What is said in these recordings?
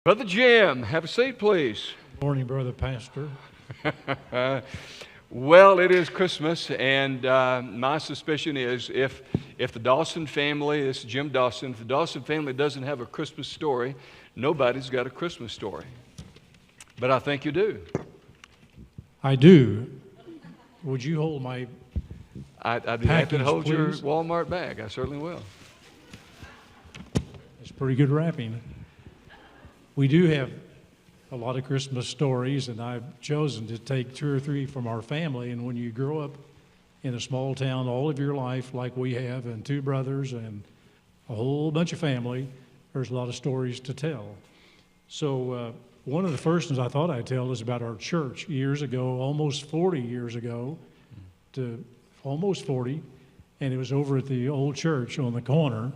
Brother Jim, have a seat, please. Morning, Brother Pastor. Well, it is Christmas, and my suspicion is if the Dawson family, this is Jim Dawson, if the Dawson family doesn't have a Christmas story, nobody's got a Christmas story. But I think you do. I do. Would you hold my I'd be happy to hold your please? Walmart bag. I certainly will. It's pretty good wrapping. We do have a lot of Christmas stories, and I've chosen to take two or three from our family. And when you grow up in a small town all of your life, like we have, and two brothers and a whole bunch of family, there's a lot of stories to tell. So one of the first ones I thought I'd tell is about our church years ago, almost 40 years ago, to almost 40, and it was over at the old church on the corner.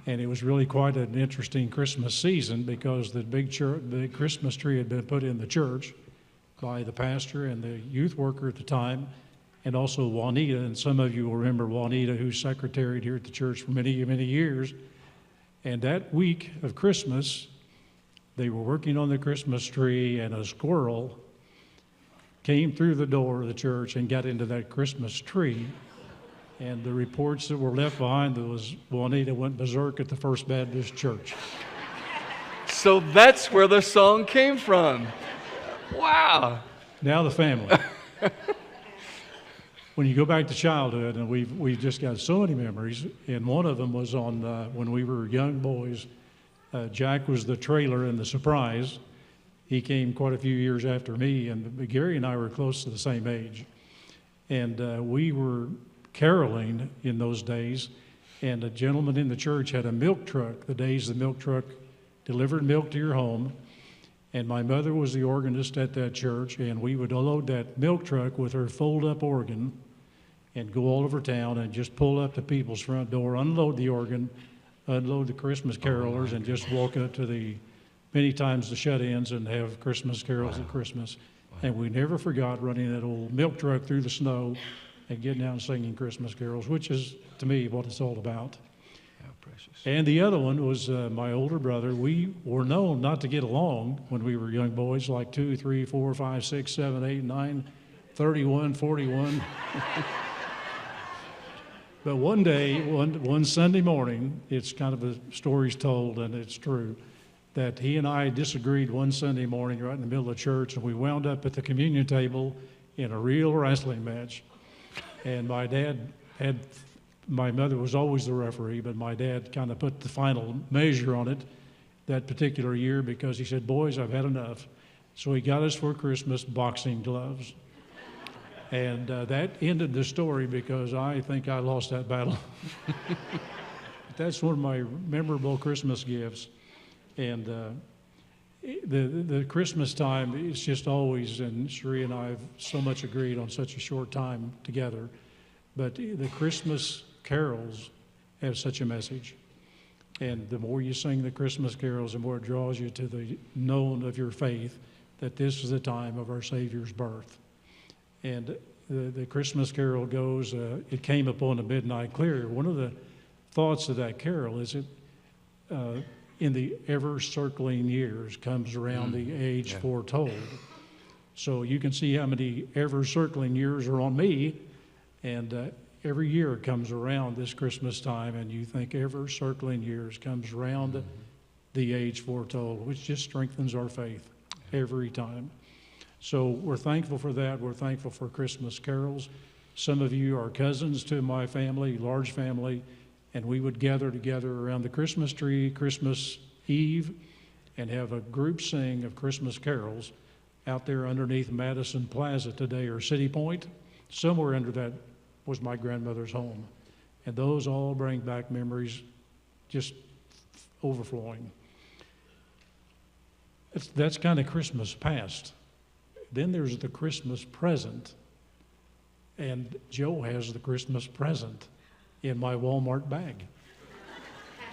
And it was really quite an interesting Christmas season because the big Christmas tree had been put in the church by the pastor and the youth worker at the time, and also Juanita. And some of you will remember Juanita, who secretaried here at the church for many, many years. And that week of Christmas, they were working on the Christmas tree, and a squirrel came through the door of the church and got into that Christmas tree. And the reports that were left behind was Juanita went berserk at the First Baptist Church. So that's where the song came from. Wow. Now the family. When you go back to childhood, and we've just got so many memories, and one of them was on when we were young boys. Jack was the trailer in the surprise. He came quite a few years after me, and Gary and I were close to the same age. And we were caroling in those days, and a gentleman in the church had a milk truck, the days the milk truck delivered milk to your home, and my mother was the organist at that church, and we would load that milk truck with her fold-up organ and go all over town and just pull up to people's front door, unload the organ, unload the Christmas carolers, and just walk up to many times the shut-ins and have Christmas carols at Christmas. And we never forgot running that old milk truck through the snow and getting out and singing Christmas carols, which is, to me, what it's all about. How precious. And the other one was my older brother. We were known not to get along when we were young boys, like 2, 3, 4, 5, 6, 7, 8, 9, 31, 41. But one day, one Sunday morning, it's kind of a story's told, and it's true, that he and I disagreed one Sunday morning right in the middle of church, and we wound up at the communion table in a real wrestling match. And my mother was always the referee, but my dad kind of put the final measure on it that particular year because he said, "Boys, I've had enough." So he got us for Christmas boxing gloves. And that ended the story because I think I lost that battle. That's one of my memorable Christmas gifts. And the Christmas time is just always, and Sheree and I have so much agreed on such a short time together, but the Christmas carols have such a message. And the more you sing the Christmas carols, the more it draws you to the known of your faith that this is the time of our Savior's birth. And the Christmas carol goes, it came upon a midnight clear. One of the thoughts of that carol is in the ever-circling years comes around the age foretold. So you can see how many ever-circling years are on me, and every year comes around this Christmas time, and you think ever-circling years comes around the age foretold, which just strengthens our faith every time. So we're thankful for that. We're thankful for Christmas carols. Some of you are cousins to my family, large family, and we would gather together around the Christmas tree, Christmas Eve, and have a group sing of Christmas carols out there underneath Madison Plaza today, or City Point. Somewhere under that was my grandmother's home. And those all bring back memories just overflowing. That's kind of Christmas past. Then there's the Christmas present. And Joe has the Christmas present in my Walmart bag.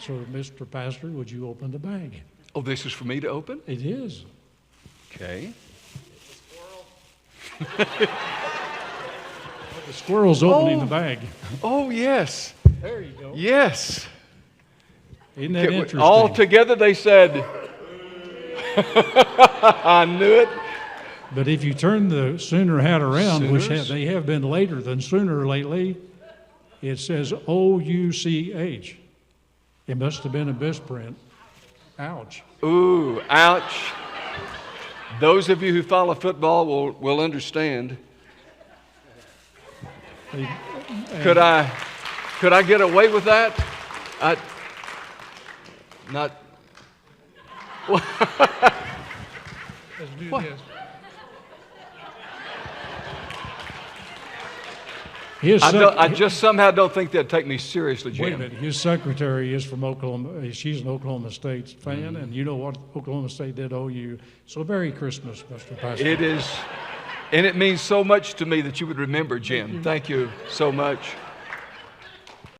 So, Mr. Pastor, would you open the bag? Oh, this is for me to open? It is. Okay. The squirrel's opening the bag. Oh, yes. There you go. Yes. Isn't that interesting? All together they said, I knew it. But if you turn the Sooner hat around, which Sooners? they have been later than Sooner lately, it says O-U-C-H. It must have been a misprint. Ouch. Ooh, ouch. Those of you who follow football will understand. They- Could I get away with that? Not. Let's do What? this. His I just somehow don't think they'd take me seriously, Wait a Jim. minute, his secretary is from Oklahoma, she's an Oklahoma State fan, and you know what Oklahoma State did to OU. So Merry Christmas, Mr. Pastor. It is, and it means so much to me that you would remember, Jim. Thank you so much.